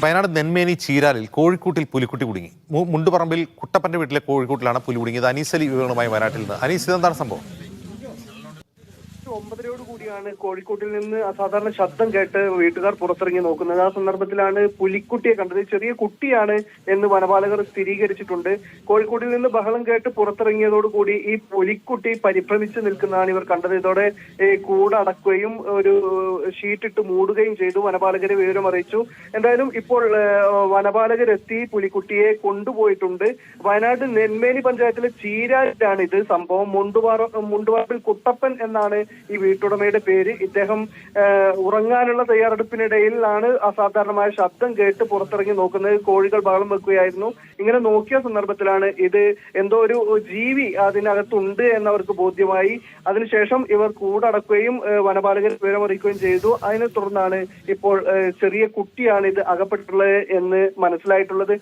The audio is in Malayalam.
വയനാട് നെന്മേനി ചീരാലിൽ കോഴിക്കൂട്ടിൽ പുലിക്കുട്ടി കുടുങ്ങി. മുണ്ടുപറമ്പിൽ കുട്ടപ്പന്റെ വീട്ടിലെ കോഴിക്കൂട്ടിലാണ് പുലി കുടുങ്ങിയത്. അനീസ് അലി വിവരങ്ങളുമായി വയനാട്ടിൽ നിന്ന്. അനീസ്, ഇതെന്താണ് സംഭവം? 9:30 കൂടിയാണ് കോഴിക്കോട്ടിൽ നിന്ന് അസാധാരണ ശബ്ദം കേട്ട് വീട്ടുകാർ പുറത്തിറങ്ങി നോക്കുന്നത്. ആ സന്ദർഭത്തിലാണ് പുലിക്കുട്ടിയെ കണ്ടത്. ചെറിയ കുട്ടിയാണ് എന്ന് വനപാലകർ സ്ഥിരീകരിച്ചിട്ടുണ്ട്. കോഴിക്കോട്ടിൽ നിന്ന് ബഹളം കേട്ട് പുറത്തിറങ്ങിയതോടുകൂടി ഈ പുലിക്കുട്ടി പരിഭ്രമിച്ച് നിൽക്കുന്നതാണ് ഇവർ കണ്ടത്. ഇതോടെ കൂടടക്കുകയും ഒരു ഷീറ്റിട്ട് മൂടുകയും ചെയ്തു. വനപാലകരെ വിവരം അറിയിച്ചു. എന്തായാലും ഇപ്പോൾ വനപാലകരെത്തി പുലിക്കുട്ടിയെ കൊണ്ടുപോയിട്ടുണ്ട്. വയനാട് നെന്മേനി പഞ്ചായത്തിലെ ചീരാലിലാണ് ഇത് സംഭവം. മുണ്ടുപറമ്പിൽ കുട്ടപ്പൻ എന്നാണ് ഈ വീട്ടുടമയുടെ പേര്. ഇദ്ദേഹം ഉറങ്ങാനുള്ള തയ്യാറെടുപ്പിനിടയിലാണ് അസാധാരണമായ ശബ്ദം കേട്ട് പുറത്തിറങ്ങി നോക്കുന്നത്. കോഴികൾ ബഹളം വെക്കുകയായിരുന്നു. ഇങ്ങനെ നോക്കിയ സന്ദർഭത്തിലാണ് ഇത് എന്തോ ഒരു ജീവി അതിനകത്തുണ്ട് എന്നവർക്ക് ബോധ്യമായി. അതിനുശേഷം ഇവർ കൂടടക്കുകയും വനപാലകർ വിവരമറിയിക്കുകയും ചെയ്തു. അതിനെ തുടർന്നാണ് ഇപ്പോൾ ചെറിയ കുട്ടിയാണ് ഇത് അകപ്പെട്ടുള്ളത് എന്ന് മനസ്സിലായിട്ടുള്ളത്.